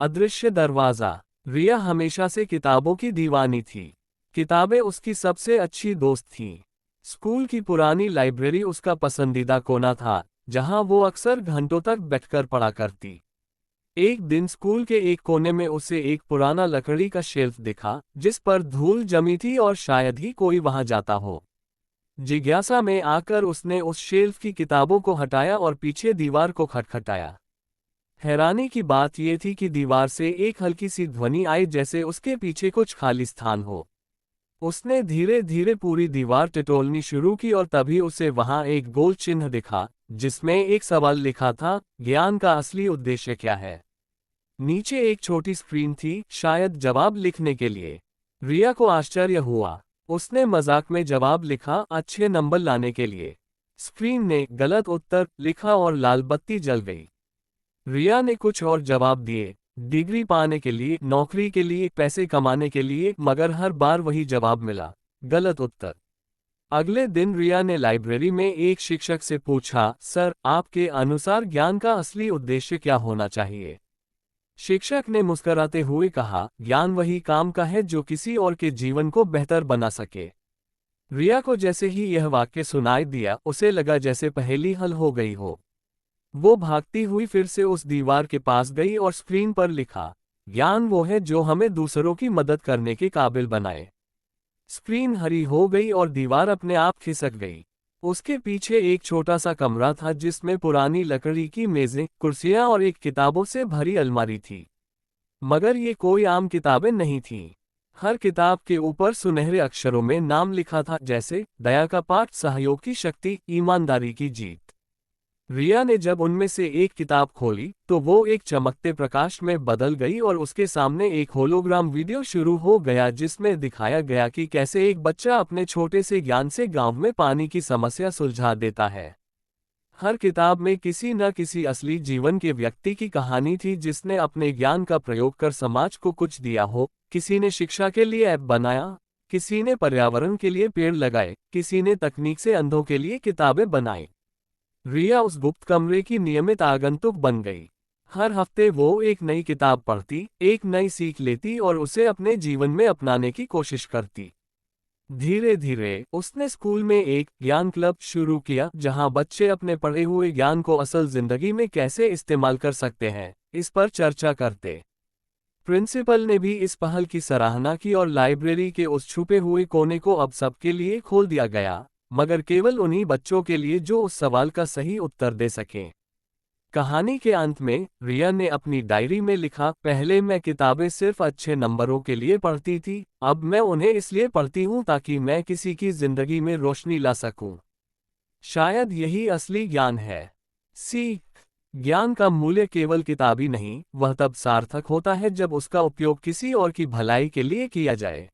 अदृश्य दरवाज़ा। रिया हमेशा से किताबों की दीवानी थी। किताबें उसकी सबसे अच्छी दोस्त थीं। स्कूल की पुरानी लाइब्रेरी उसका पसंदीदा कोना था, जहां वो अक्सर घंटों तक बैठकर पढ़ा करती। एक दिन स्कूल के एक कोने में उसे एक पुराना लकड़ी का शेल्फ दिखा, जिस पर धूल जमी थी और शायद ही कोई वहां जाता हो। जिज्ञासा में आकर उसने उस शेल्फ की किताबों को हटाया और पीछे दीवार को खटखटाया। हैरानी की बात यह थी कि दीवार से एक हल्की सी ध्वनि आई, जैसे उसके पीछे कुछ खाली स्थान हो। उसने धीरे धीरे पूरी दीवार टटोलनी शुरू की और तभी उसे वहां एक गोल चिन्ह दिखा, जिसमें एक सवाल लिखा था, ज्ञान का असली उद्देश्य क्या है। नीचे एक छोटी स्क्रीन थी, शायद जवाब लिखने के लिए। रिया को आश्चर्य हुआ। उसने मजाक में जवाब लिखा, अच्छे नंबर लाने के लिए। स्क्रीन ने गलत उत्तर लिखा और लाल बत्ती जल गई। रिया ने कुछ और जवाब दिए, डिग्री पाने के लिए, नौकरी के लिए, पैसे कमाने के लिए, मगर हर बार वही जवाब मिला, गलत उत्तर। अगले दिन रिया ने लाइब्रेरी में एक शिक्षक से पूछा, सर, आपके अनुसार ज्ञान का असली उद्देश्य क्या होना चाहिए। शिक्षक ने मुस्कुराते हुए कहा, ज्ञान वही काम का है जो किसी और के जीवन को बेहतर बना सके। रिया को जैसे ही यह वाक्य सुनाई दिया, उसे लगा जैसे पहेली हल हो गई हो। वो भागती हुई फिर से उस दीवार के पास गई और स्क्रीन पर लिखा, ज्ञान वो है जो हमें दूसरों की मदद करने के काबिल बनाए। स्क्रीन हरी हो गई और दीवार अपने आप खिसक गई। उसके पीछे एक छोटा सा कमरा था, जिसमें पुरानी लकड़ी की मेजें, कुर्सियां और एक किताबों से भरी अलमारी थी। मगर ये कोई आम किताबें नहीं थीं। हर किताब के ऊपर सुनहरे अक्षरों में नाम लिखा था, जैसे दया का पाठ, सहयोग की शक्ति, ईमानदारी की जीत। रिया ने जब उनमें से एक किताब खोली, तो वो एक चमकते प्रकाश में बदल गई और उसके सामने एक होलोग्राम वीडियो शुरू हो गया, जिसमें दिखाया गया कि कैसे एक बच्चा अपने छोटे से ज्ञान से गांव में पानी की समस्या सुलझा देता है। हर किताब में किसी न किसी असली जीवन के व्यक्ति की कहानी थी, जिसने अपने ज्ञान का प्रयोग कर समाज को कुछ दिया हो। किसी ने शिक्षा के लिए ऐप बनाया, किसी ने पर्यावरण के लिए पेड़ लगाए, किसी ने तकनीक से अंधों के लिए किताबें बनाई। रिया उस गुप्त कमरे की नियमित आगंतुक बन गई। हर हफ्ते वो एक नई किताब पढ़ती, एक नई सीख लेती और उसे अपने जीवन में अपनाने की कोशिश करती। धीरे धीरे उसने स्कूल में एक ज्ञान क्लब शुरू किया, जहां बच्चे अपने पढ़े हुए ज्ञान को असल जिंदगी में कैसे इस्तेमाल कर सकते हैं, इस पर चर्चा करते। प्रिंसिपल ने भी इस पहल की सराहना की और लाइब्रेरी के उस छुपे हुए कोने को अब सबके लिए खोल दिया गया, मगर केवल उन्हीं बच्चों के लिए जो उस सवाल का सही उत्तर दे सकें। कहानी के अंत में रिया ने अपनी डायरी में लिखा, पहले मैं किताबें सिर्फ अच्छे नंबरों के लिए पढ़ती थी, अब मैं उन्हें इसलिए पढ़ती हूँ ताकि मैं किसी की जिंदगी में रोशनी ला सकूं। शायद यही असली ज्ञान है। सीख। ज्ञान का मूल्य केवल किताबी नहीं, वह तब सार्थक होता है जब उसका उपयोग किसी और की भलाई के लिए किया जाए।